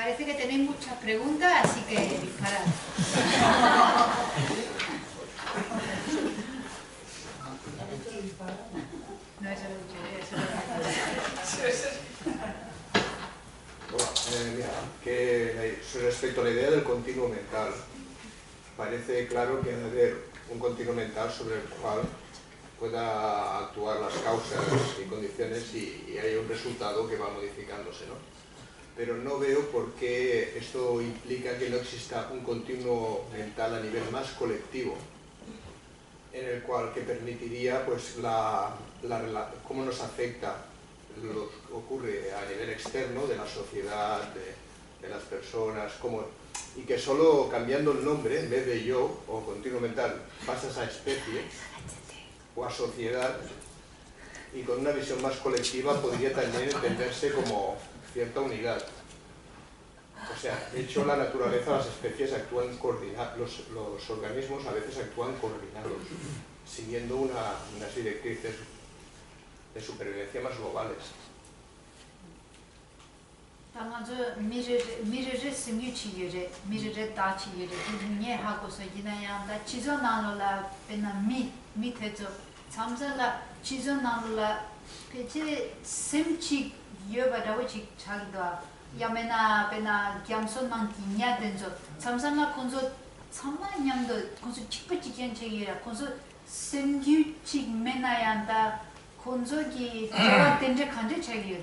parece que tenéis muchas preguntas, así que disparad. No, eso lo he dicho yo, eso lo he dicho Bueno, mira, que respecto a la idea del continuo mental, parece claro que ha de haber un continuo mental sobre el cual pueda actuar las causas y condiciones y hay un resultado que va modificándose, ¿no? Pero no veo por qué esto implica que no exista un continuo mental a nivel más colectivo, en el cual que permitiría pues cómo nos afecta lo que ocurre a nivel externo de la sociedad, de las personas, y que solo cambiando el nombre, en vez de yo o continuo mental, pasas a especie o a sociedad, y con una visión más colectiva podría también entenderse como cierta unidad. O sea, de hecho la naturaleza, las especies actúan coordinadas, los organismos a veces actúan coordinados, siguiendo unas directrices de supervivencia más globales. Yamena pena gyamson nang kinya denjo samsana konzo samma nyamdo konzo chikpa chikyan chegira konzo semgyu chik mena yanda konzo gi jawa denje kanje chegira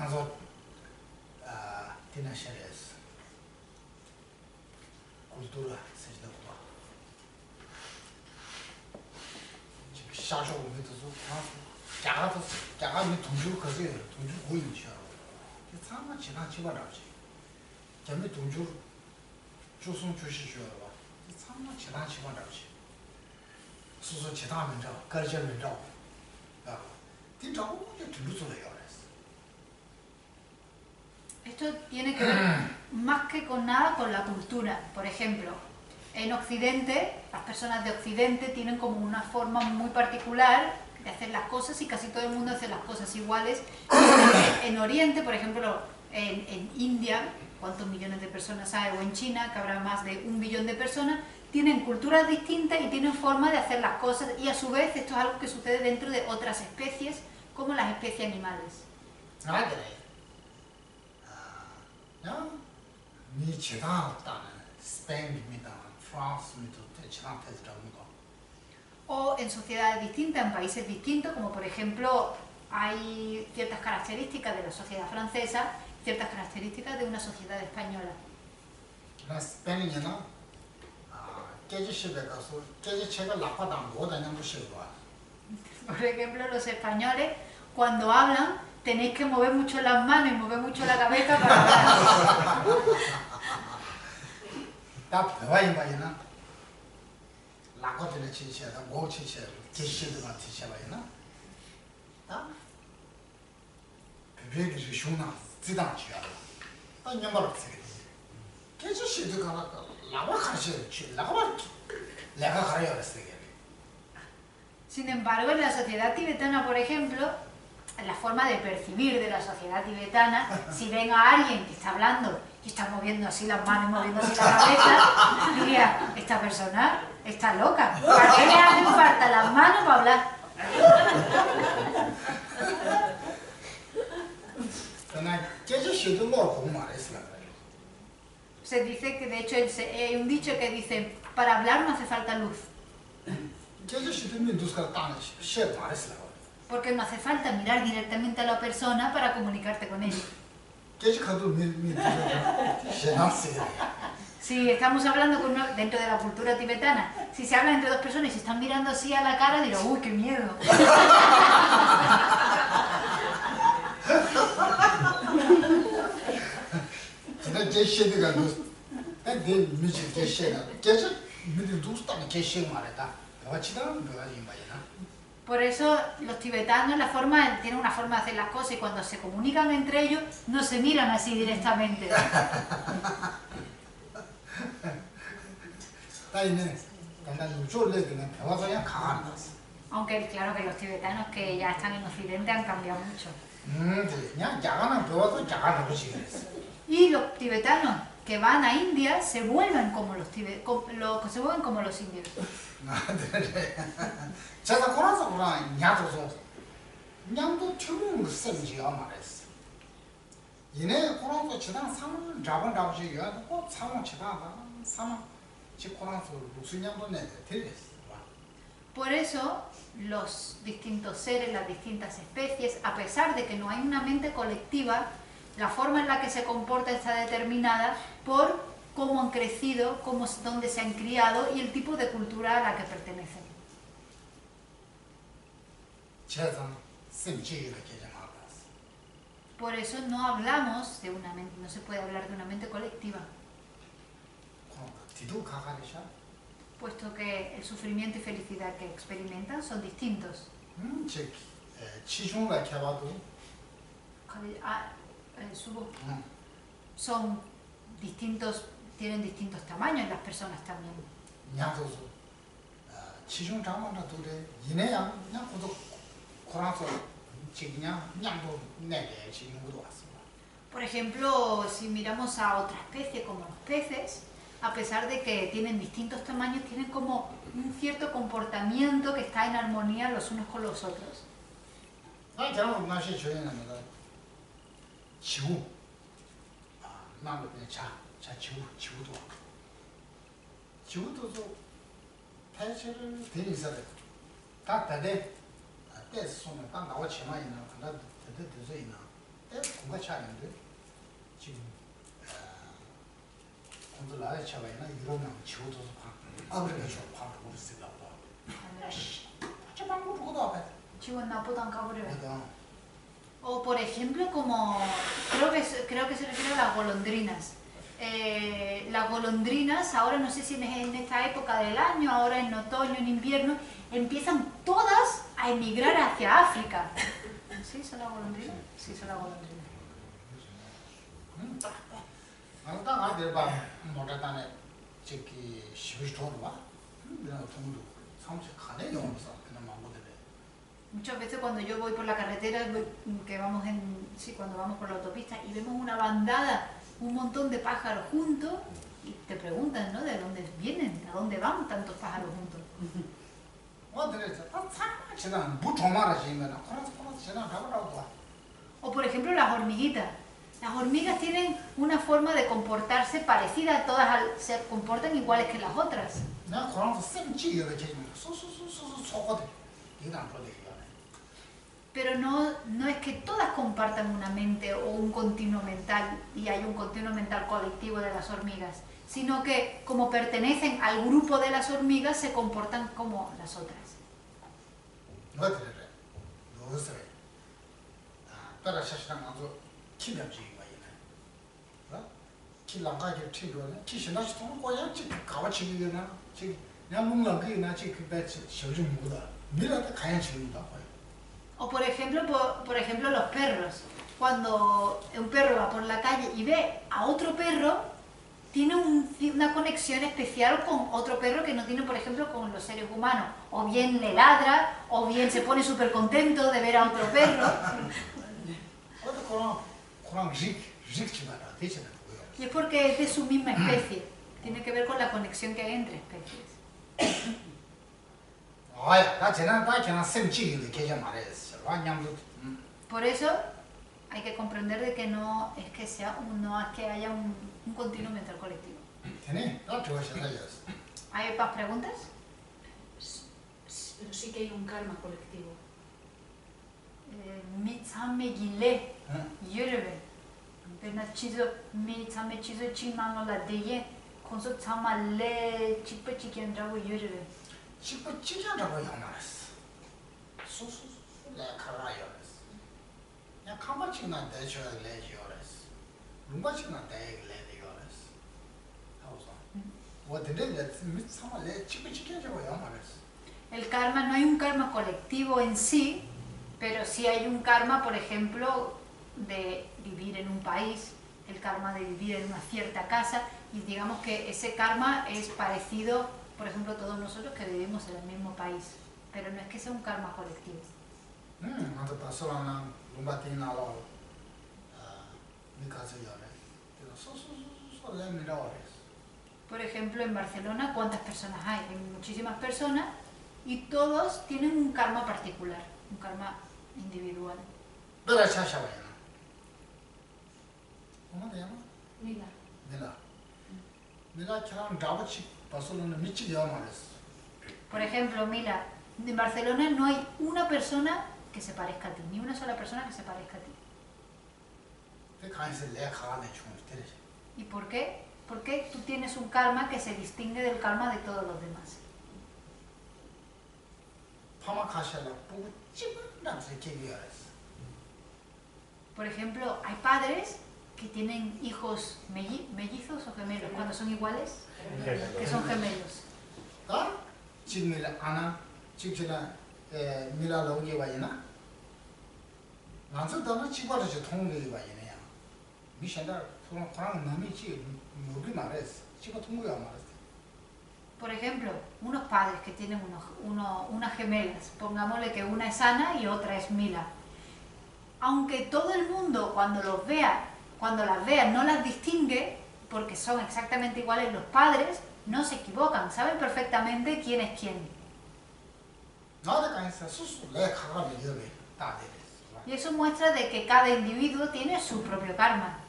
also tina shares cultura sejda kwa shajo me to so jaga me tunju kaze tunju goyin sha 참아 지나 지바라지. 전에 동주 조선 주시 주어라. 참아 지나 지바라지. 수수 지나 면적, 거절 면적. 뒤자고 이제 들루서요. Esto tiene que ver más que con nada con la cultura. Por ejemplo, en Occidente, las personas de Occidente tienen como una forma muy particular de hacer las cosas y casi todo el mundo hace las cosas iguales. En Oriente, por ejemplo, en India, ¿cuántos millones de personas hay? O en China, que habrá más de 1 billón de personas, tienen culturas distintas y tienen forma de hacer las cosas, y a su vez esto es algo que sucede dentro de otras especies, como las especies animales. O en sociedades distintas, en países distintos, como por ejemplo hay ciertas características de la sociedad francesa, ciertas características de una sociedad española. Por ejemplo, los españoles, cuando hablan, tenéis que mover mucho las manos y mover mucho la cabeza para hablar. 라고들의 지시하다 고 지시하다 지시도가 지시하바이나 다 베베기 쇼나 지다치야 다 냠바로 쓰게 계속 시도가 라고 가르쳐 라고 내가 가르쳐 쓰게. Sin embargo, en la sociedad tibetana, por ejemplo, la forma de percibir de la sociedad tibetana, si ven a alguien que está hablando y está moviendo así las manos, moviendo así la cabeza, diría, esta persona está loca. ¿Para qué le hacen falta las manos para hablar? Se dice que, de hecho, hay un dicho que dice, para hablar no hace falta luz. Porque no hace falta mirar directamente a la persona para comunicarte con ella. Si estamos hablando dentro de la cultura tibetana, si se habla entre dos personas y se están mirando así a la cara, diré, ¡uy, qué miedo! Por eso los tibetanos tienen una forma de hacer las cosas y cuando se comunican entre ellos no se miran así directamente. Aunque claro que los tibetanos que ya están en Occidente han cambiado mucho. Y los tibetanos que van a India se vuelven como los se vuelven como los indios. 제가 그래서 그런 냐도서 냥도 처음 생지가 말했어. 이내 그런서 지난 3월 잡은 거 3월 지나가 3월 지 그런서 무슨 냥도 내 되겠어. Por eso los distintos seres, las distintas especies, a pesar de que no hay una mente colectiva, la forma en la que se comporta está determinada por cómo han crecido, dónde se han criado y el tipo de cultura a la que pertenecen. Por eso no hablamos de una mente, no se puede hablar de una mente colectiva, puesto que el sufrimiento y felicidad que experimentan son distintos. Son distintos, tienen distintos tamaños las personas también. Por ejemplo, si miramos a otra especie como los peces, a pesar de que tienen distintos tamaños, tienen como un cierto comportamiento que está en armonía los unos con los otros. O por ejemplo, como creo que se refiere a las golondrinas. Las golondrinas, ahora no sé si en esta época del año, ahora en otoño, en invierno, empiezan todas a emigrar hacia África. ¿Sí son las golondrinas? Sí, son las golondrinas. Muchas veces cuando yo voy por la carretera, cuando vamos por la autopista y vemos una bandada, un montón de pájaros juntos, y te preguntan, ¿no? ¿De dónde vienen? ¿A dónde van tantos pájaros juntos? O por ejemplo las hormiguitas. Las hormigas tienen una forma de comportarse parecida, todas se comportan iguales que las otras. Pero no es que todas compartan una mente o un continuo mental y hay un continuo mental colectivo de las hormigas, sino que como pertenecen al grupo de las hormigas se comportan como las otras. O por ejemplo los perros. Cuando un perro va por la calle y ve a otro perro, tiene una conexión especial con otro perro que no tiene, por ejemplo, con los seres humanos. O bien le ladra, o bien se pone súper contento de ver a otro perro. Y es porque es de su misma especie. Tiene que ver con la conexión que hay entre especies. Por eso hay que comprender de que no es que haya un continuo mental colectivo. ¿Hay más preguntas? Pero sí que hay un karma colectivo. Mitsame gile, yurebe. Pena chizo mitsame chizo chingmango la deye, konso tsama le chikpa chikendrago yurebe. El karma, no hay un karma colectivo en sí, pero sí hay un karma, por ejemplo, de vivir en un país, el karma de vivir en una cierta casa, y digamos que ese karma es parecido, por ejemplo, a todos nosotros que vivimos en el mismo país, pero no es que sea un karma colectivo. Por ejemplo, en Barcelona, ¿cuántas personas hay? Hay muchísimas personas y todos tienen un karma particular, un karma individual. ¿Cómo te llamas? Mila. Por ejemplo, mira, en Barcelona no hay una persona que se parezca a ti, ni una sola persona que se parezca a ti. ¿Y por qué? Porque tú tienes un karma que se distingue del karma de todos los demás. Por ejemplo, hay padres que tienen hijos mellizos o gemelos, cuando son iguales, que son gemelos. Por ejemplo, unos padres que tienen unas gemelas, pongámosle que una es Ana y otra es Mila. Aunque todo el mundo cuando las vea no las distingue, porque son exactamente iguales, los padres no se equivocan, saben perfectamente quién es quién. Y eso muestra de que cada individuo tiene su propio karma.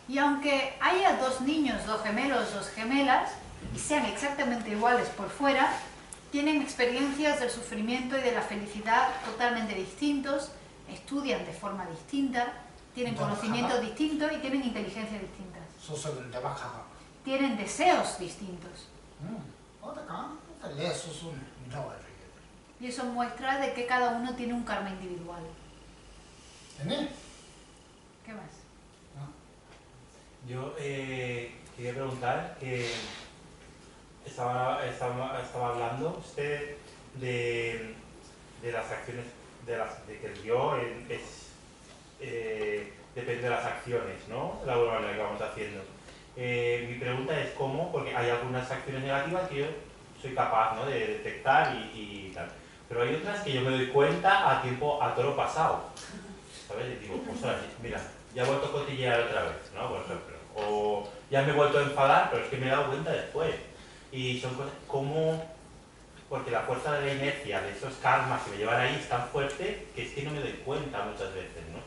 Y aunque haya dos niños, dos gemelos, dos gemelas, y sean exactamente iguales por fuera, tienen experiencias del sufrimiento y de la felicidad totalmente distintos, estudian de forma distinta, tienen conocimientos distintos y tienen inteligencia distintas. Tienen deseos distintos. Y eso muestra de que cada uno tiene un karma individual. ¿Qué más? Yo quería preguntar que estaba hablando usted de las acciones, de que el yo depende de las acciones, ¿no? La buena manera que vamos haciendo. Mi pregunta es cómo, porque hay algunas acciones negativas que yo soy capaz, ¿no?, de detectar y tal, pero hay otras que yo me doy cuenta a toro pasado, ¿sabes? Y digo, ostras, mira, ya he vuelto a cotillear otra vez, ¿no?, por ejemplo, o ya me he vuelto a enfadar, pero es que me he dado cuenta después. Y son cosas como, porque la fuerza de la inercia de esos karmas que me llevan ahí es tan fuerte que es que no me doy cuenta muchas veces, ¿no?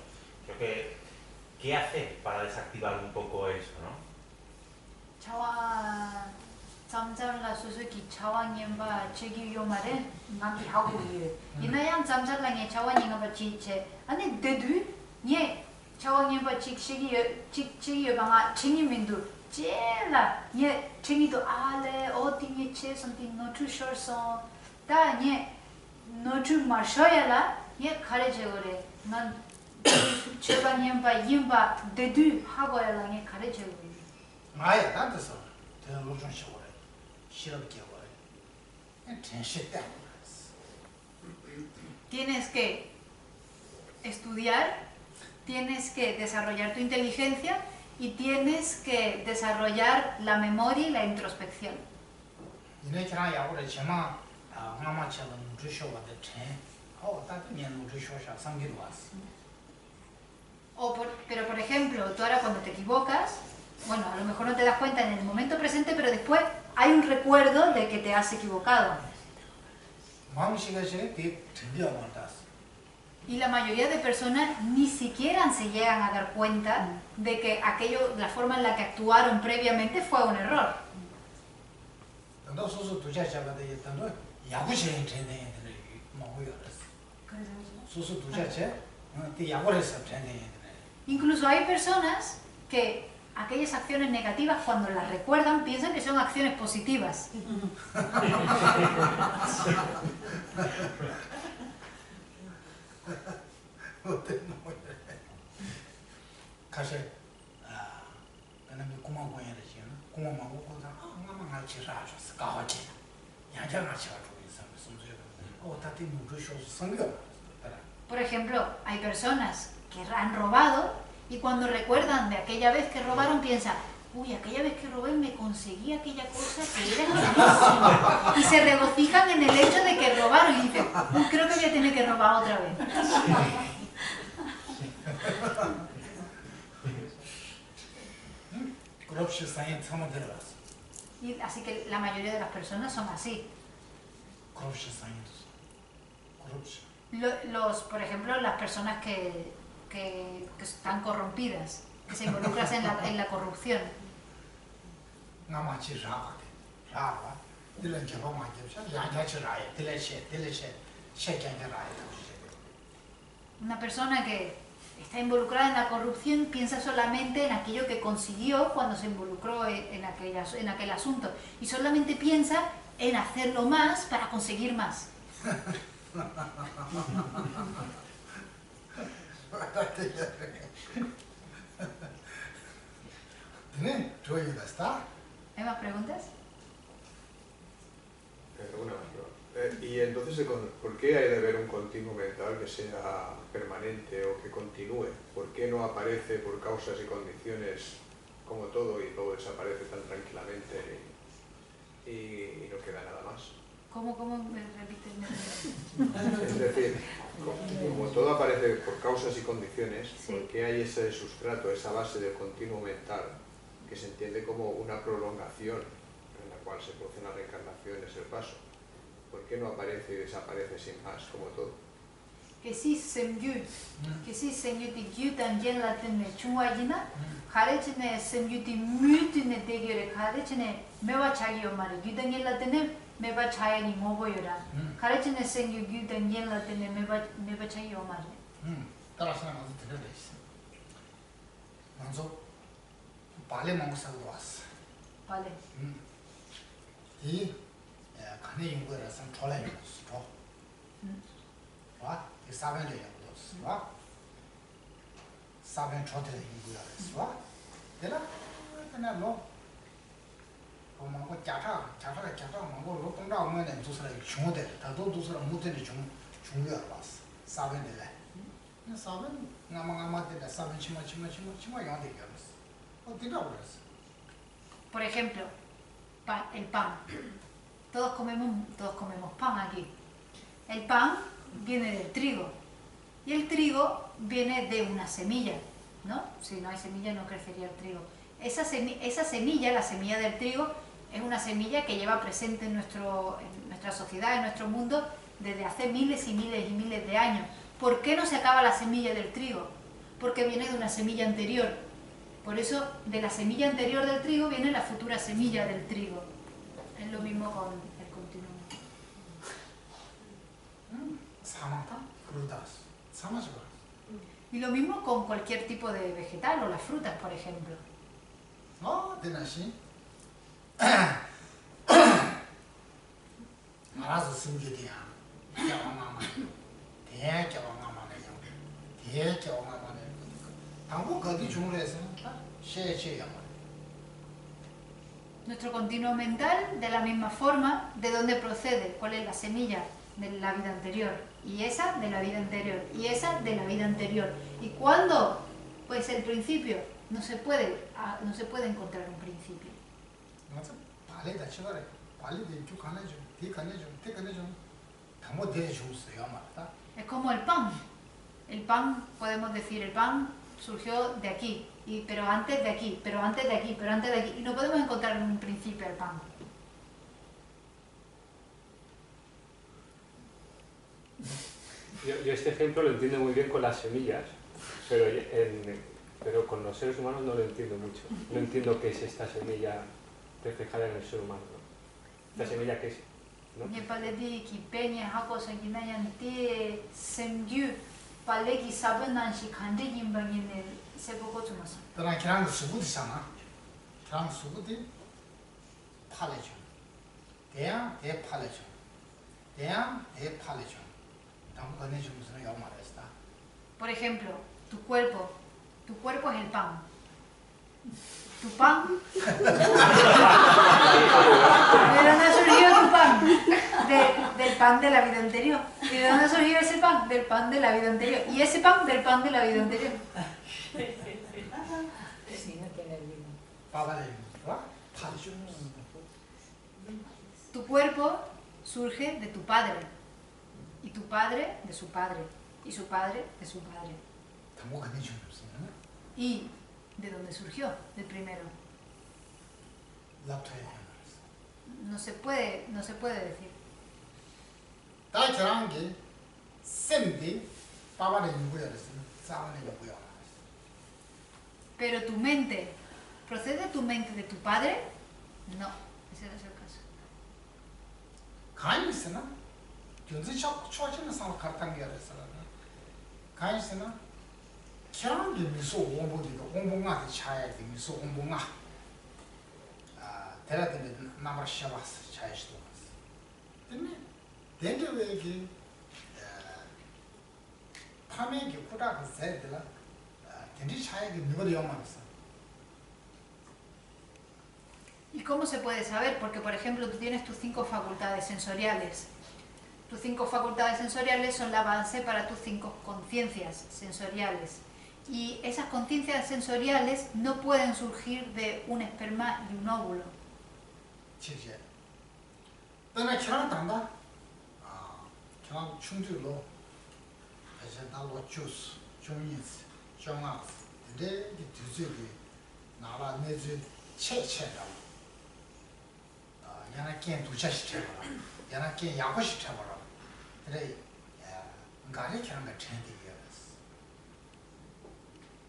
Creo que, ¿qué hacer para desactivar un poco eso, no? 차와 잠잘라 수수기 차와님바 제기 요말에 남기 하고 예. 이나양 잠잘랑에 차와님바 지체 아니 데두 예 차와님바 직시기 요방아 칭이민도 제라 예 칭이도 알레 어디니 체선티 노트셔서 다예 노트 마셔야라 예 가르쳐거래 난 제반님바 임바 데두 하고야랑에 가르쳐거래 마야 나도서 대로 좀 쉬고래 싫어게 거래 텐션 때문에 tienes que estudiar, tienes que desarrollar tu inteligencia y tienes que desarrollar la memoria y la introspección. 이네처럼 야고래 제마 마마처럼 누주쇼가 됐지 따뜻한 누주쇼샤 상기도 왔어 Pero por ejemplo, tú ahora cuando te equivocas, bueno, a lo mejor no te das cuenta en el momento presente, pero después hay un recuerdo de que te has equivocado. Y la mayoría de personas ni siquiera se llegan a dar cuenta de que la forma en la que actuaron previamente fue un error. Incluso hay personas que aquellas acciones negativas, cuando las recuerdan, piensan que son acciones positivas. Por ejemplo, hay personas que han robado y cuando recuerdan de aquella vez que robaron piensan, uy, aquella vez que robé me conseguí aquella cosa que era carísima. Y se regocijan en el hecho de que robaron y dicen, uy, creo que voy a tener que robar otra vez. Y así que la mayoría de las personas son así. Por ejemplo, las personas que están corrompidas, que se involucran en la corrupción. Una persona que está involucrada en la corrupción piensa solamente en aquello que consiguió cuando se involucró en aquel asunto y solamente piensa en hacerlo más para conseguir más. ¿Hay más preguntas? Una más, ¿no? Y entonces, ¿por qué hay de haber un continuo mental que sea permanente o que continúe? ¿Por qué no aparece por causas y condiciones como todo y todo desaparece tan tranquilamente y no queda nada más? ¿Cómo me repites? Es decir, como todo aparece por causas y condiciones, Sí. ¿por qué hay ese sustrato, esa base del continuo mental que se entiende como una prolongación en la cual se producen las reencarnaciones, el paso? ¿Por qué no aparece y desaparece sin más, como todo? Que si semgyut di gyutan yenla tenne chungwajina, karechine semgyut di myutine degyore karechine mewa chagiyo mare gyutan yenla tenne meba chayani moboyora. Karechine semgyut gyutan yenla tenne meba chagiyo mare. 따라서 나도 들어야 있어. 먼저 발레 먹고 살고 왔어. Vale. 이 간에 연구해서 졸라요. 와, 이 사변을 연구했어. 와. 사변 초대를 연구했어. 와. 되나? 되나 뭐. 뭐고 자타가 뭐고 로동다 오면은 두 사람이 중요돼. 다도 두 사람 못되는 중요하다 봤어. 사변을 해. 사변 나마가마데 사변 치마 양대 연구했어. 어디다 그랬어? Por ejemplo, el pan. Todos comemos pan aquí. El pan viene del trigo. Y el trigo viene de una semilla, ¿no? Si no hay semilla no crecería el trigo. Esa semilla, la semilla del trigo, es una semilla que lleva presente en nuestra sociedad, en nuestro mundo, desde hace miles y miles y miles de años. ¿Por qué no se acaba la semilla del trigo? Porque viene de una semilla anterior. Por eso, de la semilla anterior del trigo viene la futura semilla del trigo. Es lo mismo con el continuo. Y lo mismo con cualquier tipo de vegetal o las frutas, por ejemplo. 어, 되나시? 알아서 숨기디야. 대자왕아마네. 당고 거기 중으로해서 셰야만. Nuestro continuo mental, de la misma forma, ¿de dónde procede? ¿Cuál es la semilla de la vida anterior? Y esa de la vida anterior. Y esa de la vida anterior. ¿Y cuándo? Pues el principio. No se puede encontrar un principio. 맞아. 발레다 치거래. 발레도 쭉 가내죠. 뒤 가내죠. 당고 대해 주었어요, 말다. Es como el pan. El pan, podemos decir, el pan surgió de aquí, pero antes de aquí, pero antes de aquí, pero antes de aquí. Y no podemos encontrar en un principio el pan. Yo este ejemplo lo entiendo muy bien con las semillas, pero con los seres humanos no lo entiendo mucho. No entiendo qué es esta semilla reflejada en el ser humano, ¿no? ¿Esta semilla qué es? ¿No? 그러나 기랑 수부디잖아. 기랑 수부디 팔레죠. 대양 대 팔레죠. 대양 대 팔레죠. 당고 거내죠 무슨 요 말했다. Por ejemplo, tu cuerpo es el pan. Tu pan. ¿De dónde ha surgido tu pan? Del pan de la vida anterior. ¿Y de dónde ha surgido ese pan? Del pan de la vida anterior. Y ese pan del pan de la vida anterior. Tu cuerpo surge de tu padre, y tu padre de su padre, y su padre de su padre. ¿Y de dónde surgió? Del primero. No se puede decir. Pero tu mente, ¿procede tu mente de tu padre? No, ese no es el caso. ¿Y cómo se puede saber? Porque, por ejemplo, tú tienes tus 5 facultades sensoriales. Tus 5 facultades sensoriales son la base para tus 5 conciencias sensoriales. Y esas conciencias sensoriales no pueden surgir de un esperma y un óvulo.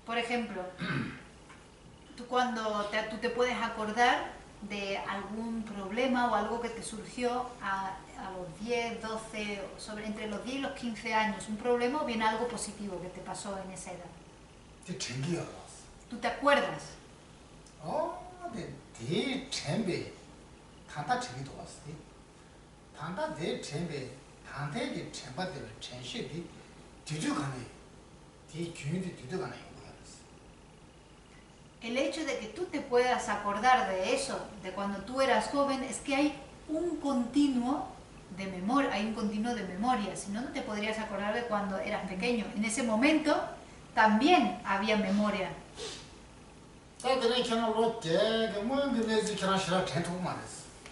Por ejemplo, tú te puedes acordar de algún problema o algo que te surgió a los 10, 12, entre los 10 y los 15 años, un problema o bien algo positivo que te pasó en esa edad. ¿Tú te acuerdas? El hecho de que tú te puedas acordar de eso, de cuando tú eras joven, es que hay un continuo de memoria, si no, no te podrías acordar de cuando eras pequeño. En ese momento también había memoria.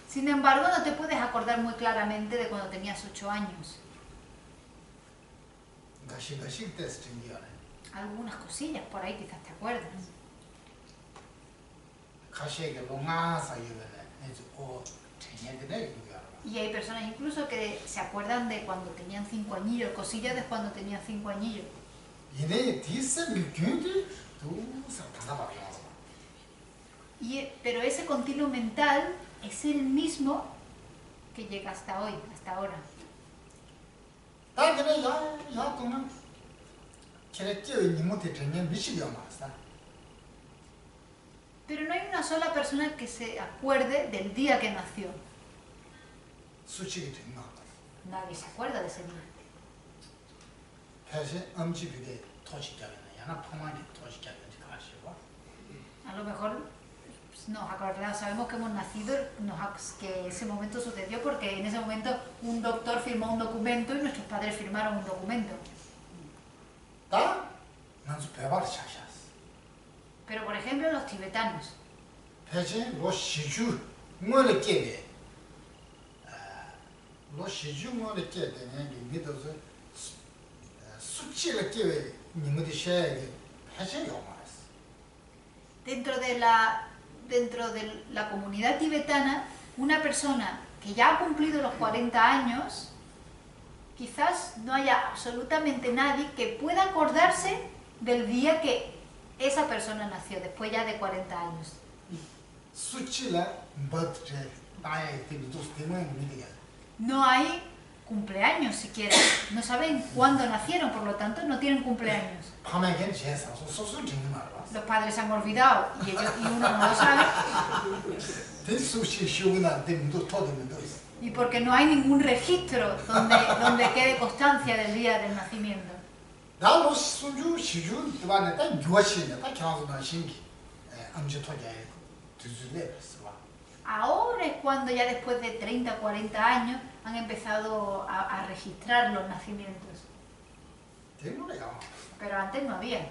Sin embargo, no te puedes acordar muy claramente de cuando tenías 8 años. Algunas cosillas por ahí quizás te acuerdas. Y hay personas incluso que se acuerdan de cuando tenían 5 añillos, cosillas de cuando tenían 5 añillos. Pero ese continuo mental es el mismo que llega hasta hoy, hasta ahora. Pero no hay una sola persona que se acuerde del día que nació. Nadie se acuerda de ese día. A lo mejor nos acordamos, sabemos que hemos nacido, que ese momento sucedió porque en ese momento un doctor firmó un documento y nuestros padres firmaron un documento. Pero por ejemplo los tibetanos. Dentro de la comunidad tibetana, una persona que ya ha cumplido los 40 años, quizás no haya absolutamente nadie que pueda acordarse del día que esa persona nació, después ya de 40 años. No hay cumpleaños siquiera, no saben cuándo nacieron, por lo tanto no tienen cumpleaños. Los padres se han olvidado y uno no lo sabe. Y porque no hay ningún registro donde quede constancia del día del nacimiento. Ahora es cuando ya después de 30 o 40 años han empezado a registrar los nacimientos. Pero antes no había.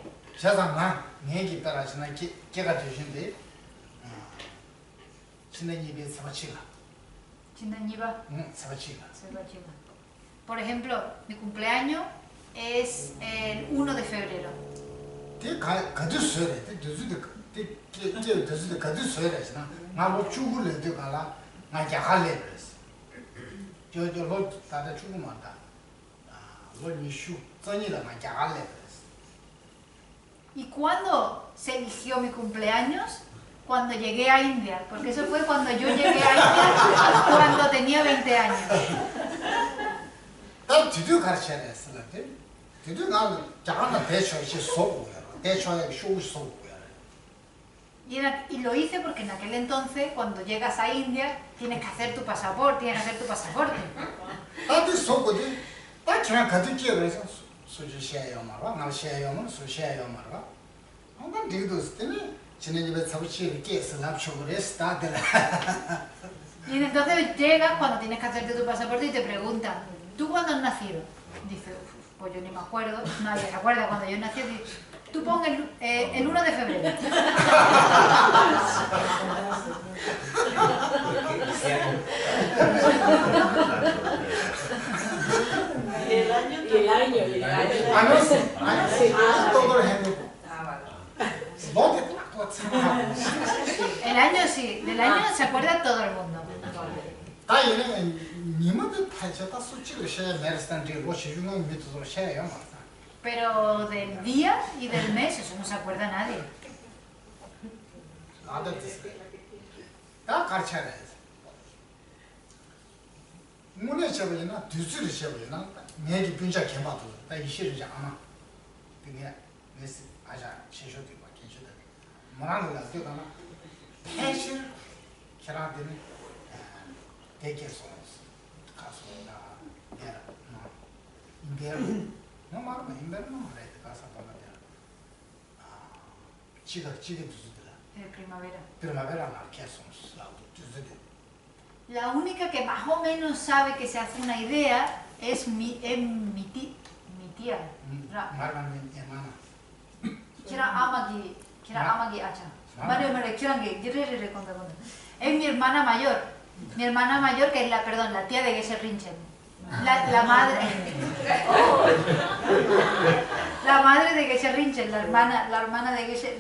친애님이 세바치가. Chindañiba, 세바치가. Sebachiba. Por ejemplo, mi cumpleaños es el 1 de febrero. 대 가도 써래. 대 두즈도 대 두즈도 가도 써래잖아. 나로 죽을래 돼 가라. 나 야할래 그랬어. 저로 다들 죽으면다. 로 니슈 전이라 나 야할래 그랬어. ¿Y cuándo se eligió mi cumpleaños? Cuando llegué a India, porque eso fue cuando yo llegué a India, cuando tenía 20 años. 다 뒤도 가르쳐야 했어. 뒤도 나 자가나 대초시 소고야. 대초에 쇼 소고야. Y lo hice porque en aquel entonces, cuando llegas a India, tienes que hacer tu pasaporte, 다들 소고지. 다 저랑 같이 기억해서 수주시야요 말아. 나 시야요 수시야요 말아. 한번 뒤도 있더니 지난 집에 사무실에 깨서 납치고 그랬어. 다들. Y entonces llegas cuando tienes que hacerte tu pasaporte y te preguntan, ¿tú cuándo has nacido? Dice, pues yo ni me acuerdo, nadie se acuerda cuando yo nací. Dice, tú pon el 1 de febrero. El año. todo 해놓고. 너한테 또 참아. El año sí, del año se acuerda todo el mundo. 다 이러면 니만들 팔쳤다 수치를 셔야 메르스탄지 로시 중앙 밑으로 셔야 맞다. Pero del día y del mes, eso no se acuerda nadie. 나도 다 가르쳐야 돼. 문에 셔버리나 뒤수를 셔버리나 내기 분자 개마도 다 이시르지 않아. 그게 메스 아자 시쇼도 바뀌지도. 뭐라는 거야? 되잖아. 패실 계란들은 대개서 가서나 내가 인베르 너 말하면 인베르 말해 가서 봐봐야 지가 두즈들아 El primavera. primavera 나 계속 나도 두즈들 La única que más o menos sabe que se hace una idea es mi tía. 말하면 애마나 Kira Amagi Acha. Vale, Kirangi, conta. Es mi hermana mayor. Mi hermana mayor, que es la tía de Geshe Rinchen. La madre. La madre de Geshe Rinchen, la hermana de Geshe.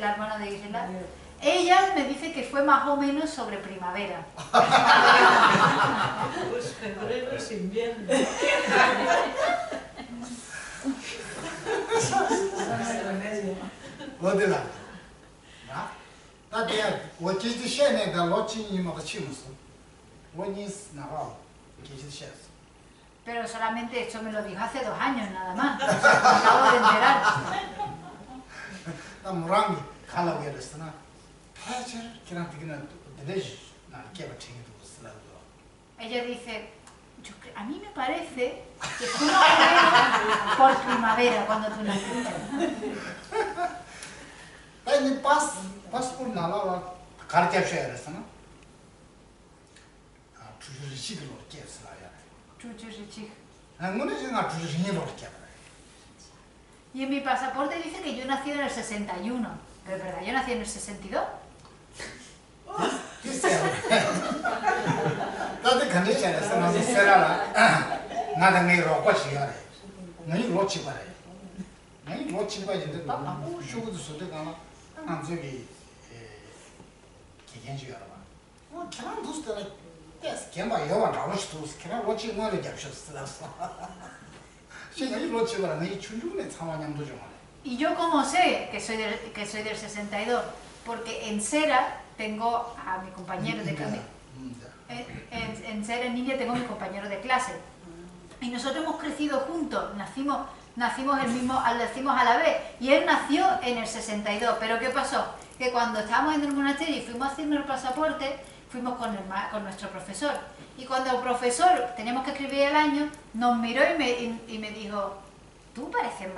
Ella me dice que fue más o menos sobre primavera. Pues febrero es invierno. 어디라 나 내가 어찌지 셔내가 로치님하고 치면서 원인스 나와 계시 셔서 Pero solamente esto me lo dijo hace 2 años nada más. Me acabo de enterar. 나 무랑이 가려고 했으나 패치를 그냥 되기는 되지 나 개가 챙겨도 쓰라고 Ella dice, a mí me parece que fue más o menos por primavera cuando tú naciste. 아니 파스포르트 나라와 가르쳐줘야 했으나 주주를 시들로 깨서야 아무나 제가 주주를 힘으로 깨 Y en mi pasaporte dice que yo nací en el 61. Pero es verdad, yo nací en el 62. 나도 간대잖아. 나도 세라라. 나도 내로 거치야 돼. 너희 로치 봐라. 너희 로치 봐진데 딱 아무 쇼도 소리 가나. 안 저기 기겐지 알아 봐. 그냥 두스더라. 됐어. 걔만 여와 나오시 두스. 그냥 로치 뭐를 잡셨어. 너희 로치 봐라. 너희 춘중에 상황량도 좀 하네. Y yo como sé que soy del 62, porque en Sera tengo a mi compañero de clase. En Sera, en India, tengo a mi compañero de clase. Y nosotros hemos crecido juntos, nacimos a la vez. Y él nació en el 62. Pero ¿qué pasó? Que cuando estábamos en el monasterio y fuimos a hacernos el pasaporte, fuimos con nuestro profesor. Y cuando el profesor teníamos que escribir el año, nos miró y me dijo, tú pareces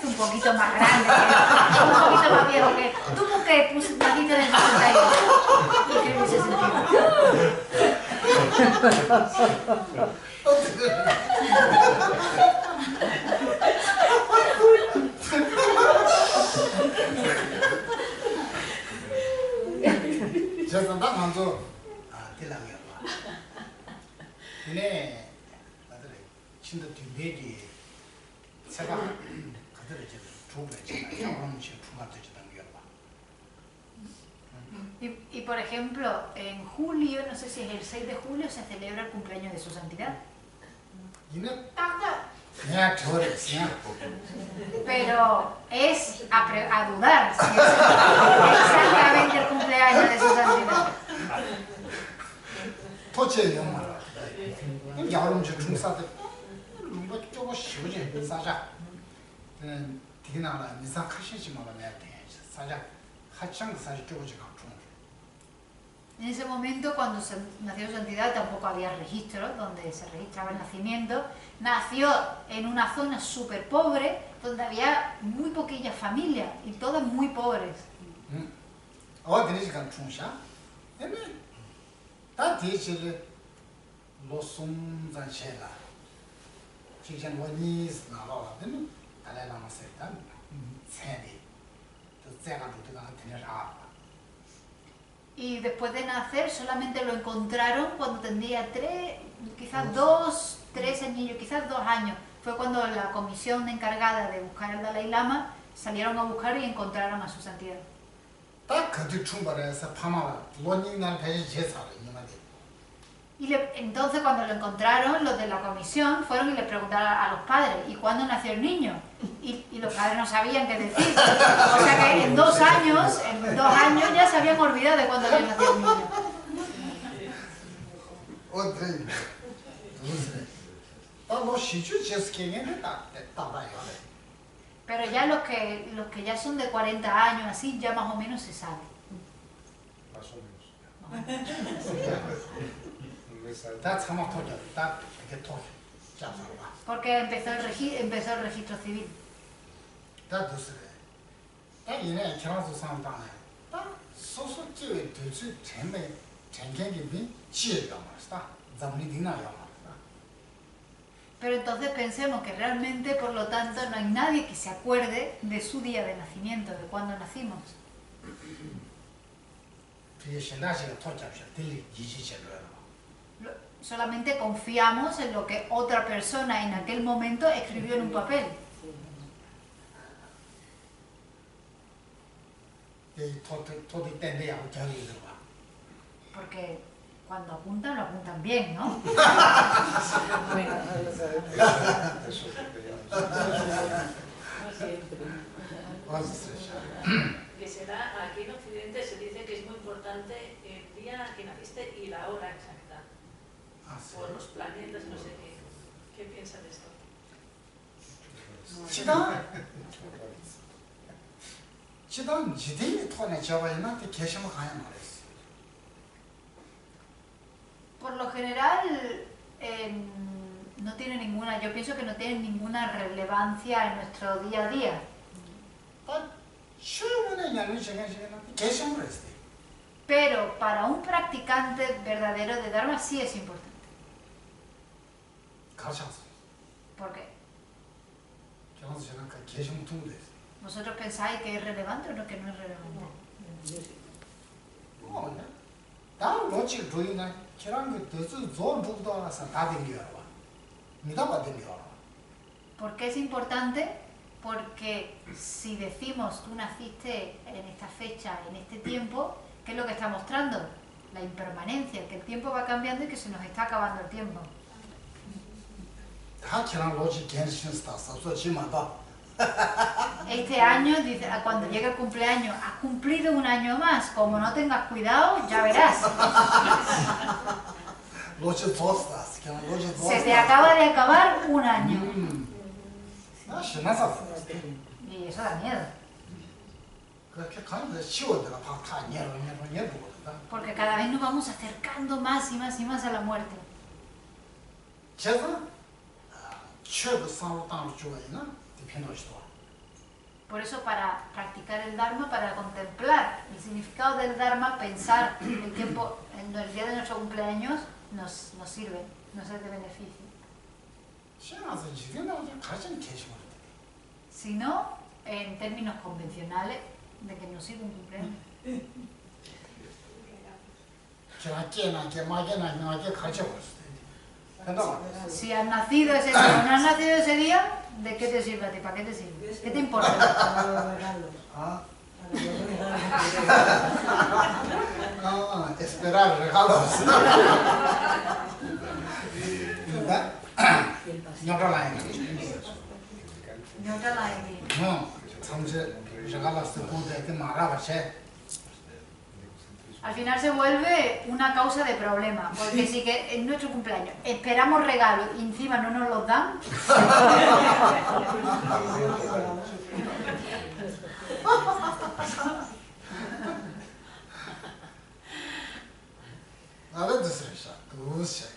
un poquito más grande, un poquito más viejo que tú, porque naciste en el 62. Y escribí 62. 그래서 나 먼저 이네 나들 진짜 뒤배기 제가 그들을 이제 조부했잖아. 영웅식 중간되지던 게 봐. Y por ejemplo, en julio, no sé si es el 6 de julio, se celebra el cumpleaños de su santidad. 이네 그냥 저랬어요. Pero es a dudar si es exactamente el cumpleaños de su santidad. 도체 영만. 여름식 중사들 뭐 조금 쉬우지 사자. 디나라 미사 카시지 말아야 돼. 사자 하창 사실 조금씩 갖고. En ese momento, cuando nació su santidad, tampoco había registros donde se registraba el nacimiento. Nació en una zona súper pobre, donde había muy poquillas familias, y todas muy pobres. 어디에 시간 중샤? 에메 다 대체를 로숨잔셰라. 지금 원니스 나와거든. 달라나마세다. 세디. 또 제가 도대가 되느라. Y después de nacer solamente lo encontraron cuando tendría quizás 2, 3 añillos, quizás 2 años. Fue cuando la comisión encargada de buscar al Dalai Lama salieron a buscar y encontraron a su santidad. Y entonces cuando lo encontraron, los de la comisión fueron y le preguntaron a los padres, ¿y cuándo nació el niño? Y los padres no sabían qué decir. O sea que en 2 años ya se habían olvidado de cuándo había nacido el niño. Pero ya los que ya son de 40 años, así, ya más o menos se sabe. Porque empezó el registro civil. Pero entonces pensemos que realmente, por lo tanto, no hay nadie que se acuerde de su día de nacimiento, de cuándo nacimos. Solamente confiamos en lo que otra persona en aquel momento escribió en un papel. Porque cuando apuntan, lo apuntan bien, ¿no? Que será, aquí en Occidente se dice que es muy importante el día que naciste y la hora exacta. Por los planetas, no sé qué. ¿Qué piensa de esto? Por lo general, no tiene ninguna, yo pienso que no tiene ninguna relevancia en nuestro día a día. Pero para un practicante verdadero de Dharma sí es importante. ¿Por qué? ¿Vosotros pensáis que es relevante o no, que no es relevante? ¿Por qué es importante? Porque si decimos tú naciste en esta fecha, en este tiempo, ¿qué es lo que está mostrando? La impermanencia, que el tiempo va cambiando y que se nos está acabando el tiempo. Este año, dice, cuando llegue el cumpleaños, has cumplido 1 año más. Como no tengas cuidado, ya verás. Se te acaba de acabar 1 año. Y eso da miedo. Porque cada vez nos vamos acercando más y más y más a la muerte. Por eso, para practicar el Dharma, para contemplar el significado del Dharma, pensar el tiempo, en el día de nuestro cumpleaños, nos sirve, nos es de beneficio. Si no, en términos convencionales, ¿de que nos sirve un cumpleaños? Si has nacido ese día o no has nacido ese día, ¿de qué te sirve a ti? ¿Para qué te sirve? ¿Qué te importa? Para los regalos. No, esperar regalos. ñotra la ñotra la aquí. no, samse regalos de pude que maraba che. Al final se vuelve una causa de problema, porque si que en nuestro cumpleaños esperamos regalos y encima no nos los dan. A ver, desrecha, tú sé.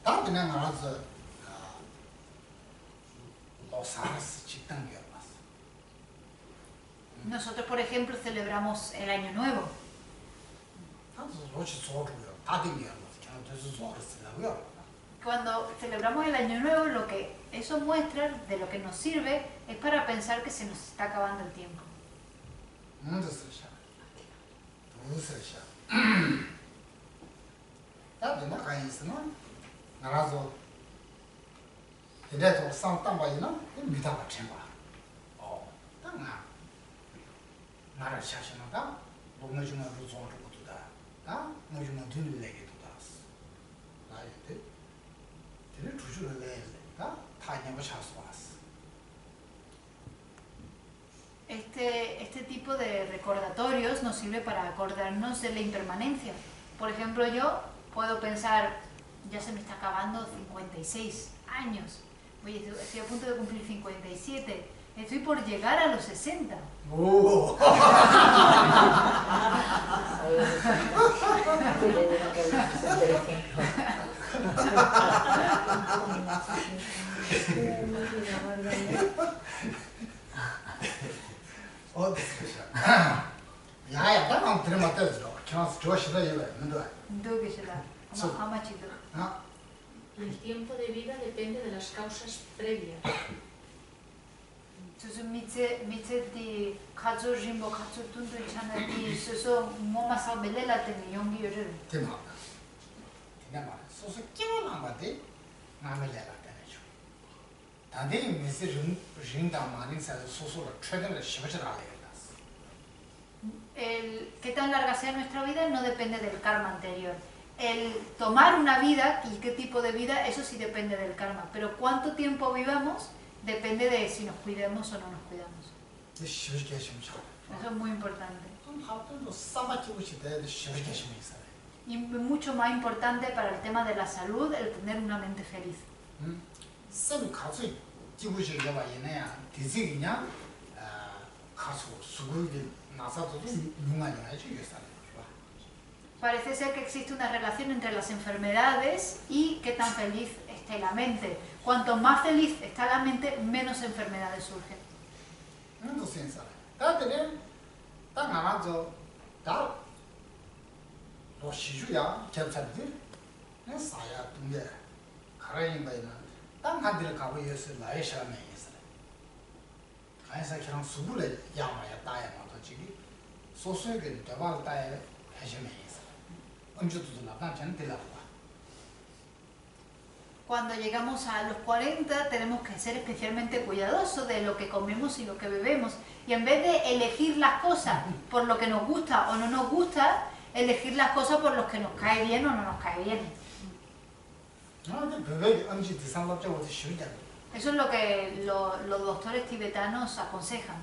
También me hace los aros chitan que más. Nosotros, por ejemplo, celebramos el Año Nuevo. Cuando celebramos el Año Nuevo, lo que eso muestra, de lo que nos sirve, es para pensar que se nos está acabando el tiempo. Este tipo de recordatorios nos sirve para acordarnos de la impermanencia. Por ejemplo, yo puedo pensar, ya se me está acabando 56 años, oye, estoy a punto de cumplir 57, estoy por llegar a los 60. El tiempo de vida depende de las causas previas. Entonces, mi caso rimbo caso tundu chana di soso moma sabele la teni yongi yore. Tema. Tema. Soso kyo lamba de namele la teni chu. Tande mesi rinda manin sa soso la treden la shibachara le das. Qué tan larga sea nuestra vida no depende del karma anterior. El tomar una vida y qué tipo de vida, eso sí depende del karma. Pero cuánto tiempo vivamos depende de si nos cuidemos o no nos cuidamos. Eso es muy importante. Y mucho más importante para el tema de la salud, el tener una mente feliz. Parece ser que existe una relación entre las enfermedades y qué tan feliz esté la mente. Cuanto más feliz está la mente, menos enfermedades surgen. Cuando llegamos a los 40 tenemos que ser especialmente cuidadosos de lo que comemos y lo que bebemos. Y en vez de elegir las cosas por lo que nos gusta o no nos gusta, elegir las cosas por lo que nos cae bien o no nos cae bien. Eso es lo que los doctores tibetanos aconsejan.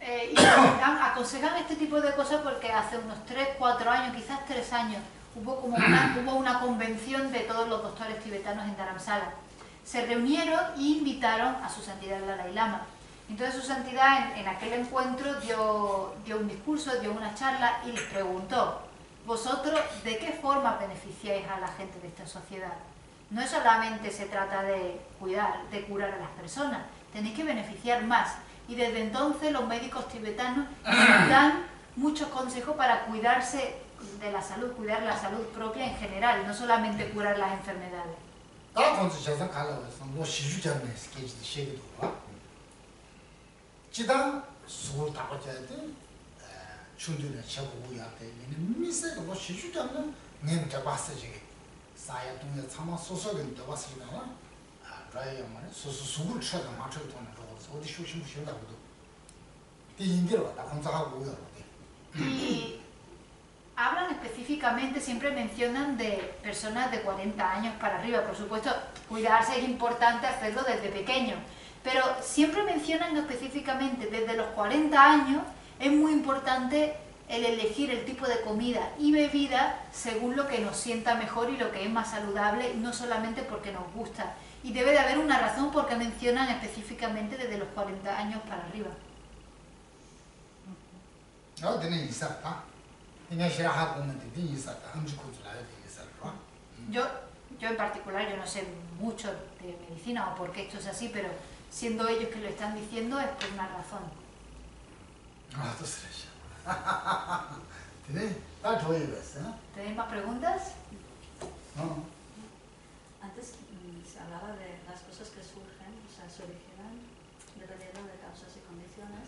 Y aconsejan este tipo de cosas porque hace unos 3, 4 años, quizás 3 años, hubo una convención de todos los doctores tibetanos en Dharamsala. Se reunieron e invitaron a su santidad el Dalai Lama. Entonces su santidad en aquel encuentro dio un discurso, dio una charla y les preguntó: ¿vosotros de qué forma beneficiáis a la gente de esta sociedad? No solamente se trata de cuidar, de curar a las personas, tenéis que beneficiar más. Y desde entonces los médicos tibetanos dan muchos consejos para cuidarse de la salud, cuidar la salud propia en general, no solamente curar las enfermedades. Y hablan específicamente, siempre mencionan de personas de 40 años para arriba. Por supuesto, cuidarse es importante hacerlo desde pequeño, pero siempre mencionan específicamente desde los 40 años. Es muy importante el elegir el tipo de comida y bebida según lo que nos sienta mejor y lo que es más saludable, no solamente porque nos gusta. Y debe de haber una razón porque mencionan específicamente desde los 40 años para arriba. Yo en particular, yo no sé mucho de medicina o por qué esto es así, pero siendo ellos que lo están diciendo es por una razón. ¿Tenéis más preguntas? Antes se hablaba de las cosas que surgen, o sea, se originan dependiendo de causas y condiciones.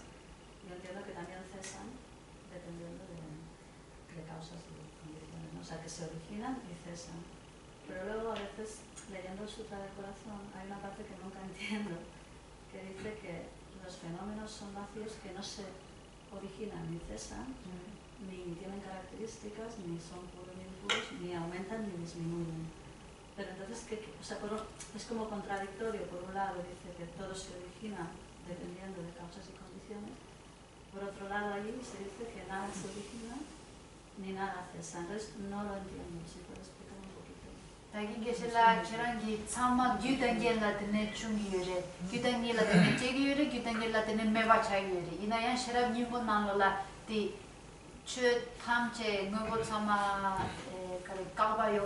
Yo entiendo que también cesan dependiendo de causas y condiciones, ¿no? O sea, que se originan y cesan. Pero luego a veces, leyendo el Sutra del Corazón, hay una parte que nunca entiendo, que dice que los fenómenos son vacíos que no se originan ni cesan, ni tienen características, ni son puros ni impuros, ni aumentan ni disminuyen. Pero entonces, o sea, es como contradictorio. Por un lado dice que todo se origina dependiendo de causas y condiciones. Por otro lado, allí se dice que nada se origina ni nada cesa. Entonces, no lo entiendo. Si puedes explicar un poquito. Aquí que se la cherangi tsama gyudangi la tene chungi yore, gyudangi la tene chegi yore, gyudangi la tene meba chagi yore. Ina yan sherab nyingbo nanglo la di chö tamche ngobo tsama kawayo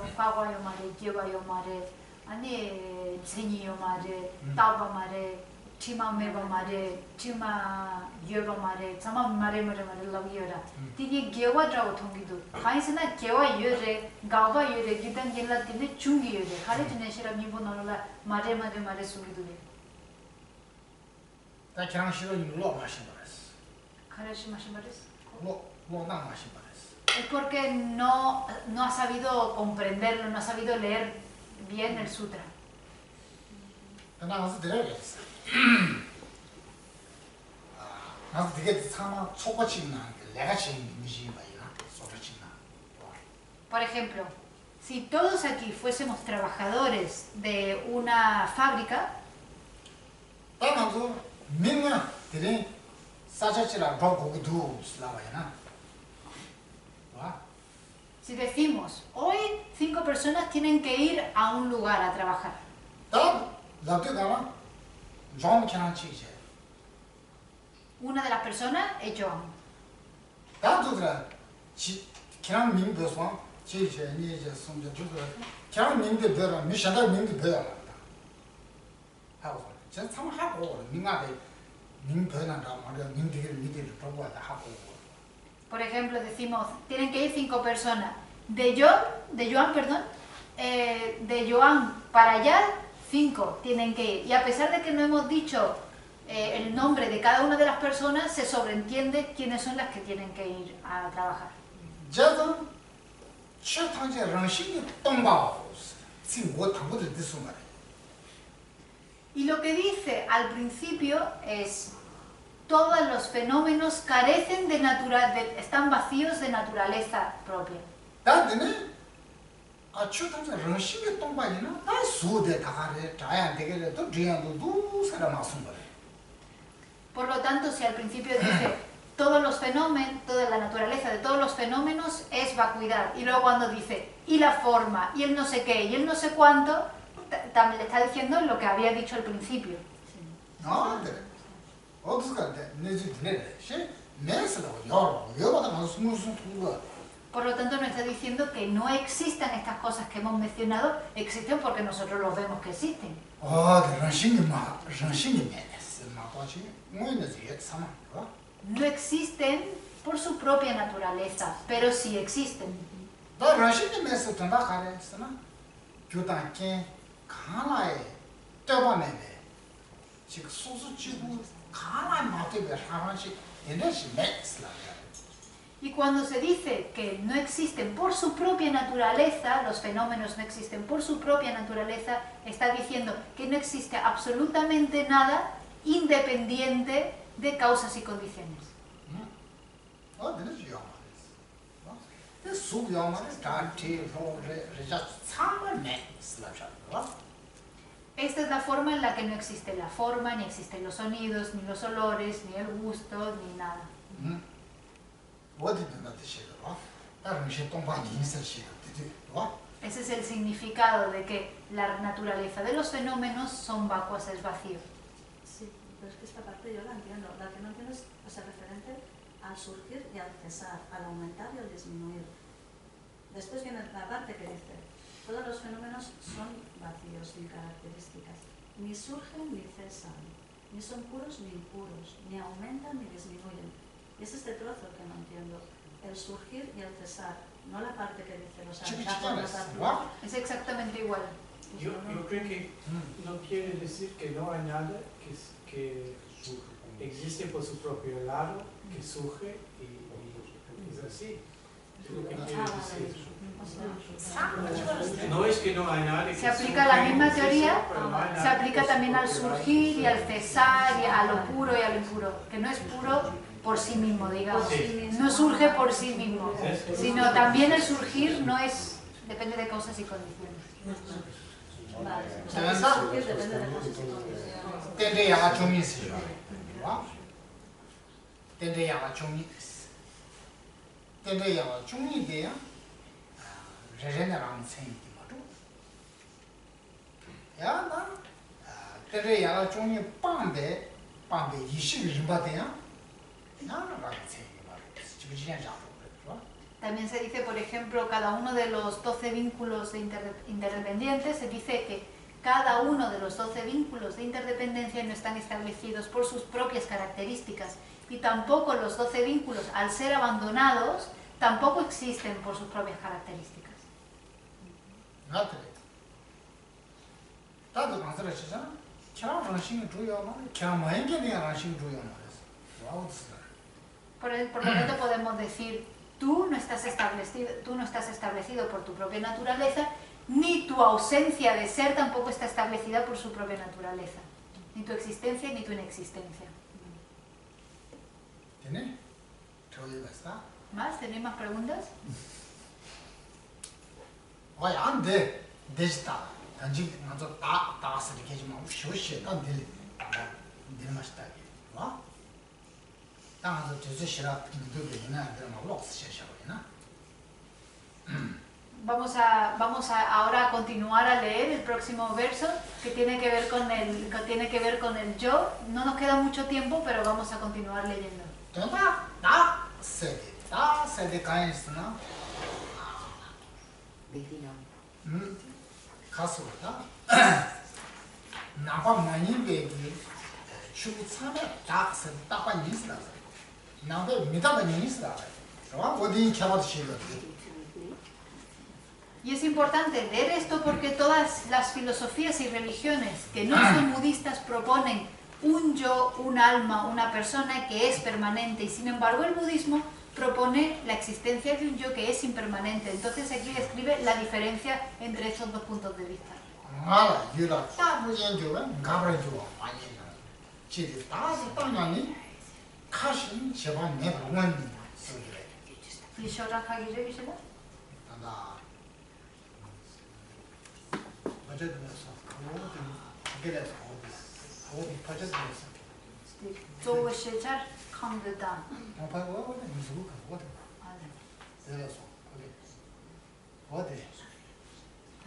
mare, gyewayo mare, ane zingiyo mare, taba mare, tima meba mare, tima yoba mare, tsama mare lawyora. Tini gyewa drago tongido. Haisana gyewa yore, gawa yore, gyudangi la tene chungi yore. Hare tene sherab nyingbo nanglo la mare sugido de. Da kirang shiro ni lo ma shin bares. Hare shimashimares. Lo na ma shin bares. Es porque no ha sabido comprenderlo, no ha sabido leer bien el sutra. Por ejemplo, si todos aquí fuésemos trabajadores de una fábrica, si decimos, hoy 5 personas tienen que ir a un lugar a trabajar. Una de las personas es Joan. Por ejemplo, decimos, tienen que ir 5 personas. De Joan para allá, 5 tienen que ir. Y a pesar de que no hemos dicho el nombre de cada una de las personas, se sobreentiende quiénes son las que tienen que ir a trabajar. Y lo que dice al principio es: todos los fenómenos carecen de están vacíos de naturaleza propia. Por lo tanto, si al principio dice todos los fenómenos, toda la naturaleza de todos los fenómenos es vacuidad, y luego cuando dice y la forma, y el no sé qué, y el no sé cuánto, también le está diciendo lo que había dicho al principio. No, Por lo tanto, nos está diciendo que no existen estas cosas que hemos mencionado, existen porque nosotros los vemos que existen. No existen por su propia naturaleza, pero sí existen. Y cuando se dice que no existen por su propia naturaleza, los fenómenos no existen por su propia naturaleza, está diciendo que no existe absolutamente nada independiente de causas y condiciones. Esta es la forma en la que no existe la forma, ni existen los sonidos, ni los olores, ni el gusto, ni nada. Ese es el significado de que la naturaleza de los fenómenos son vacuas, es vacío. Sí, pero es que esta parte yo la entiendo. La que no entiendo es referente al surgir y al cesar, al aumentar y al disminuir. Después viene la parte que dice, todos los fenómenos son vacíos, sin características. Ni surgen ni cesan, ni son puros ni impuros, ni aumentan ni disminuyen. Y es este trozo que no entiendo, el surgir y el cesar, no la parte que dice los ángeles. Es exactamente igual. Yo creo que no quiere decir que no hay nada que existe por su propio lado, que surge y es así. Es lo que quiere decir. No es que no hay nada que se aplica la misma teoría, no se aplica también al surgir y al cesar y a lo puro y a lo impuro, que no es puro por sí mismo, digamos, no surge por sí mismo, sino también el surgir no es, depende de causas y condiciones. Vale, o sea, el surgir depende de causas y condiciones. También se dice, por ejemplo, cada uno de los 12 vínculos interdependientes, se dice que cada uno de los 12 vínculos de interdependencia no están establecidos por sus propias características y tampoco los 12 vínculos, al ser abandonados, tampoco existen por sus propias características. Por lo tanto podemos decir, tú no estás establecido por tu propia naturaleza, ni tu ausencia de ser tampoco está establecida por su propia naturaleza, ni tu existencia ni tu inexistencia. ¿Más? ¿Tenéis más preguntas? Vamos ahora a continuar a leer el próximo verso que tiene que ver con el yo. No nos queda mucho tiempo, pero vamos a continuar leyendo. Y es importante leer esto porque todas las filosofías y religiones que no son budistas proponen un yo, un alma, una persona que es permanente, y sin embargo el budismo propone la existencia de un yo que es impermanente. Entonces aquí describe la diferencia entre estos dos puntos de vista. 어디?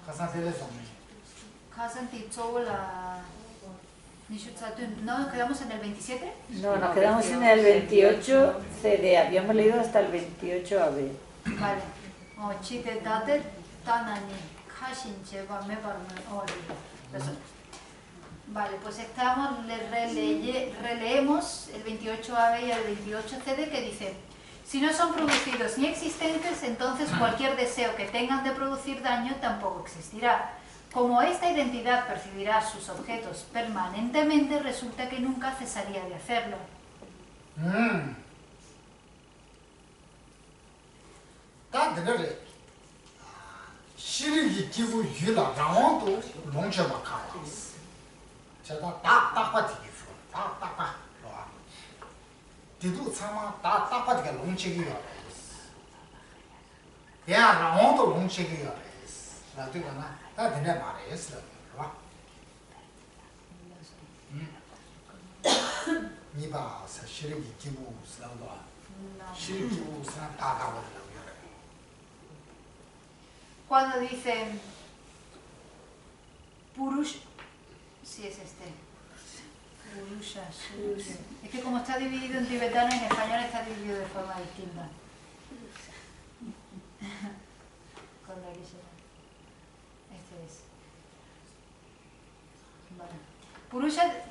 가산 대례송이. Kasanti Chola. ¿No nos quedamos en el 27? No, nos quedamos en el 28 CD, habíamos leído hasta el 28 AB. Vale. Chite date tanani kashin cheba me Vale, pues estamos, releemos el 28AB y el 28 CD que dice: si no son producidos ni existentes, entonces cualquier deseo que tengan de producir daño tampoco existirá. Como esta identidad percibirá sus objetos permanentemente, resulta que nunca cesaría de hacerlo. Cuando dicen Purush, sí es este. Purusha, es que como está dividido en tibetano, en español está dividido de forma distinta. Con la que será. Este es. Vale.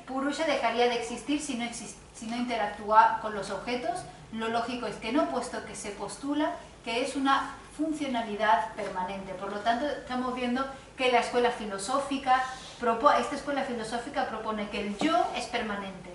Purusha dejaría de existir si no interactúa con los objetos. Lo lógico es que no, puesto que se postula que es una funcionalidad permanente. Por lo tanto, estamos viendo que la escuela filosófica, esta escuela filosófica propone que el yo es permanente.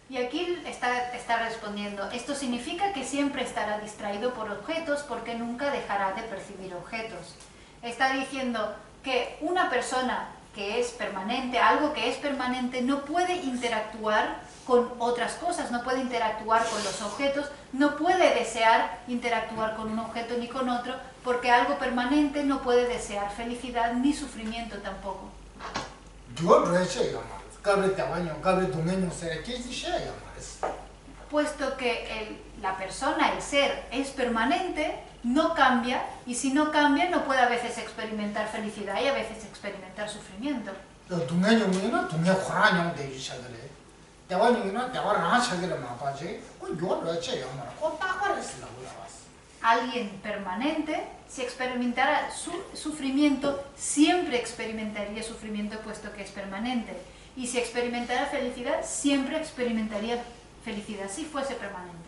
Y aquí está respondiendo: esto significa que siempre estará distraído por objetos porque nunca dejará de percibir objetos. Está diciendo que una persona que es permanente, algo que es permanente, no puede interactuar con otras cosas, no puede interactuar con los objetos, no puede desear interactuar con un objeto ni con otro, porque algo permanente no puede desear felicidad ni sufrimiento tampoco. Puesto que la persona, el ser, es permanente, no cambia, y si no cambia no puede a veces experimentar felicidad y a veces experimentar sufrimiento. Alguien permanente, si experimentara sufrimiento, siempre experimentaría sufrimiento puesto que es permanente. Y si experimentara felicidad, siempre experimentaría felicidad si fuese permanente.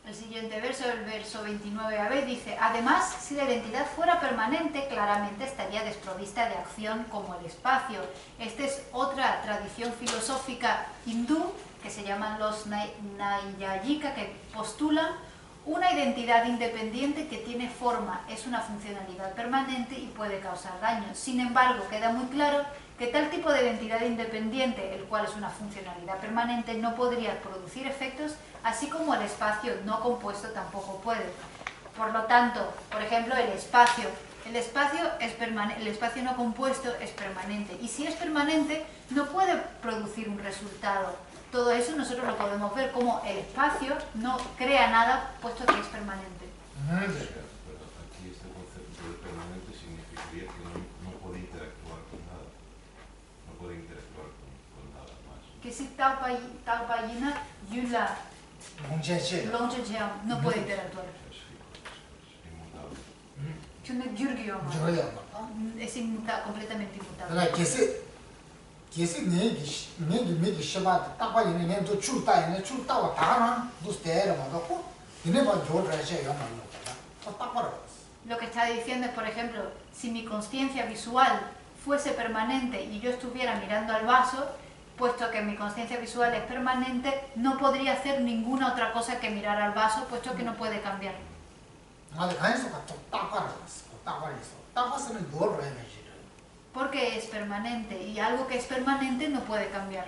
El siguiente verso, el verso 29a, dice: además, si la identidad fuera permanente, claramente estaría desprovista de acción como el espacio. Esta es otra tradición filosófica hindú que se llaman los Nayayika, que postulan una identidad independiente que tiene forma, es una funcionalidad permanente y puede causar daño. Sin embargo, queda muy claro que tal tipo de identidad independiente, el cual es una funcionalidad permanente, no podría producir efectos, así como el espacio no compuesto tampoco puede. Por lo tanto, por ejemplo, el espacio no compuesto es permanente, y si es permanente no puede producir un resultado. Todo eso nosotros lo podemos ver como el espacio no crea nada puesto que es permanente. Pero aquí este concepto de permanencia que si tal ballena yula no puede interactuar. Es completamente inmutable. Lo que está diciendo es, por ejemplo, si mi consciencia visual fuese permanente y yo estuviera mirando al vaso, puesto que mi consciencia visual es permanente, no podría hacer ninguna otra cosa que mirar al vaso, puesto que no puede cambiar. Porque es permanente y algo que es permanente no puede cambiar.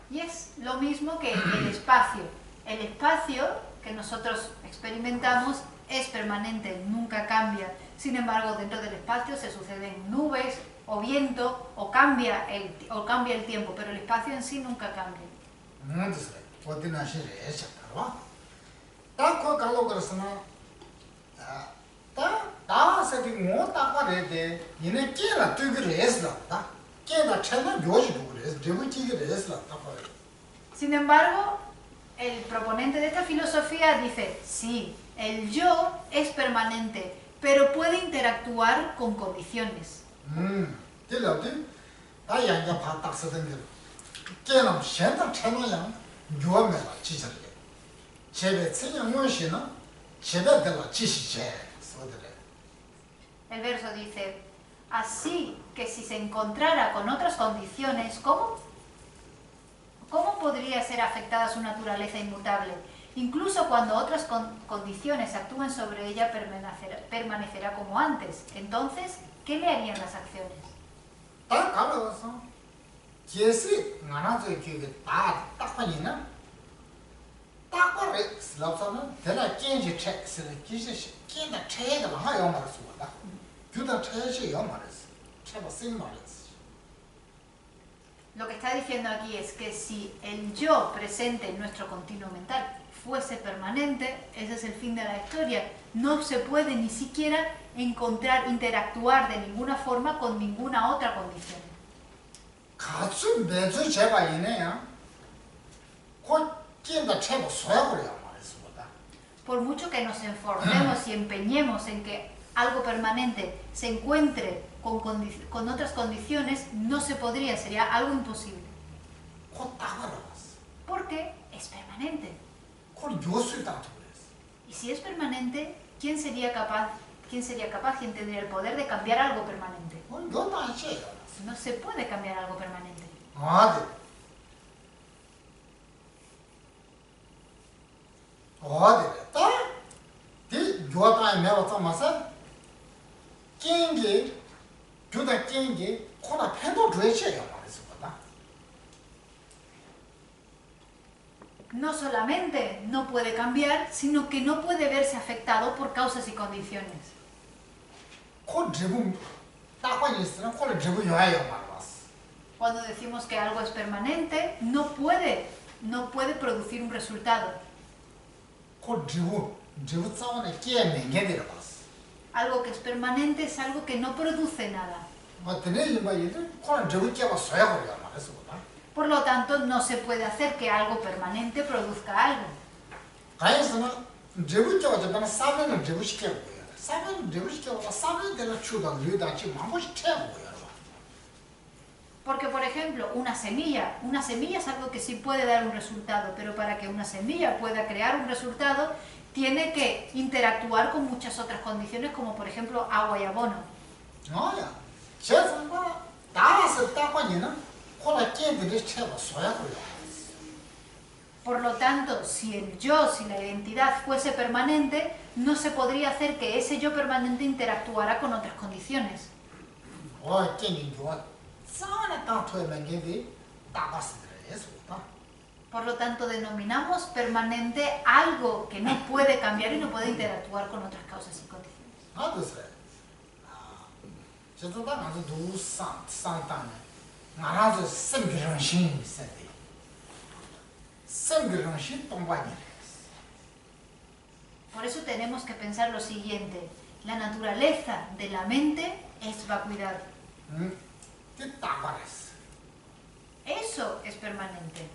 Y es lo mismo que el espacio. El espacio que nosotros experimentamos es permanente, nunca cambia. Sin embargo, dentro del espacio se suceden nubes o viento o cambia el tiempo, pero el espacio en sí nunca cambia. Sin embargo, el proponente de esta filosofía dice, sí, el yo es permanente, pero puede interactuar con condiciones. El verso dice, así que si se encontrara con otras condiciones, ¿cómo podría ser afectada su naturaleza inmutable? Incluso cuando otras condiciones actúen sobre ella, permanecerá como antes. Entonces, ¿qué le harían las acciones? Lo que está diciendo aquí es que si el yo presente en nuestro continuo mental fuese permanente, ese es el fin de la historia. No se puede ni siquiera interactuar de ninguna forma con ninguna otra condición. Por mucho que nos esforcemos y empeñemos en que algo permanente se encuentre con otras condiciones, no se podría, sería algo imposible. Porque es permanente. Y si es permanente, ¿quién sería capaz, quién tendría el poder de cambiar algo permanente? No se puede cambiar algo permanente. No solamente no puede cambiar, sino que no puede verse afectado por causas y condiciones. Cuando decimos que algo es permanente, no puede producir un resultado. Algo que es permanente es algo que no produce nada. Por lo tanto, no se puede hacer que algo permanente produzca algo. Porque, por ejemplo, una semilla es algo que sí puede dar un resultado, pero para que una semilla pueda crear un resultado, tiene que interactuar con muchas otras condiciones, como por ejemplo agua y abono. Por lo tanto, si el yo, si la identidad fuese permanente, no se podría hacer que ese yo permanente interactuara con otras condiciones. Por lo tanto, denominamos permanente algo que no puede cambiar y no puede interactuar con otras causas y condiciones. Por eso tenemos que pensar lo siguiente. La naturaleza de la mente es vacuidad. Eso es permanente.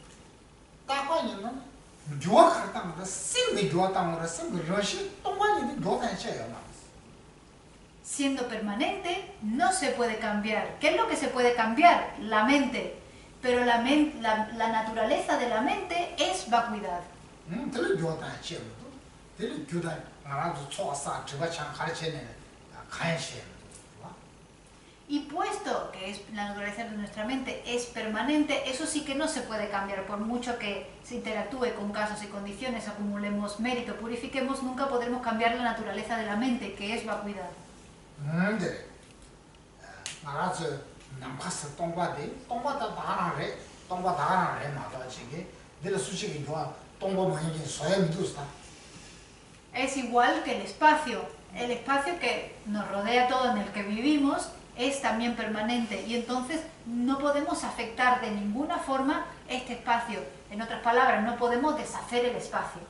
Siendo permanente, no se puede cambiar. ¿Qué es lo que se puede cambiar? La mente. Pero la naturaleza de la mente es vacuidad. Y puesto que la naturaleza de nuestra mente es permanente, eso sí que no se puede cambiar. Por mucho que se interactúe con casos y condiciones, acumulemos mérito, purifiquemos, nunca podremos cambiar la naturaleza de la mente, que es vacuidad. Es igual que el espacio. El espacio que nos rodea todo, en el que vivimos, es también permanente y entonces no podemos afectar de ninguna forma este espacio. En otras palabras, no podemos deshacer el espacio.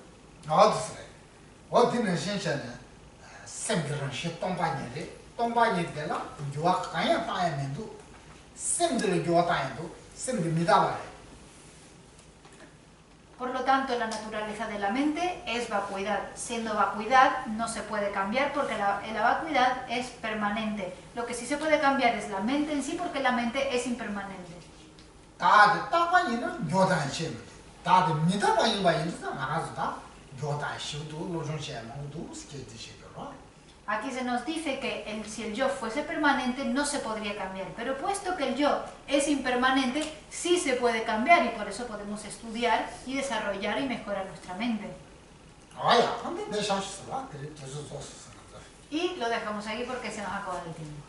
Por lo tanto, la naturaleza de la mente es vacuidad. Siendo vacuidad, no se puede cambiar porque la vacuidad es permanente. Lo que sí se puede cambiar es la mente en sí porque la mente es impermanente. Aquí se nos dice que si el yo fuese permanente no se podría cambiar, pero puesto que el yo es impermanente, sí se puede cambiar y por eso podemos estudiar y desarrollar y mejorar nuestra mente. Y lo dejamos aquí porque se nos acaba el tiempo.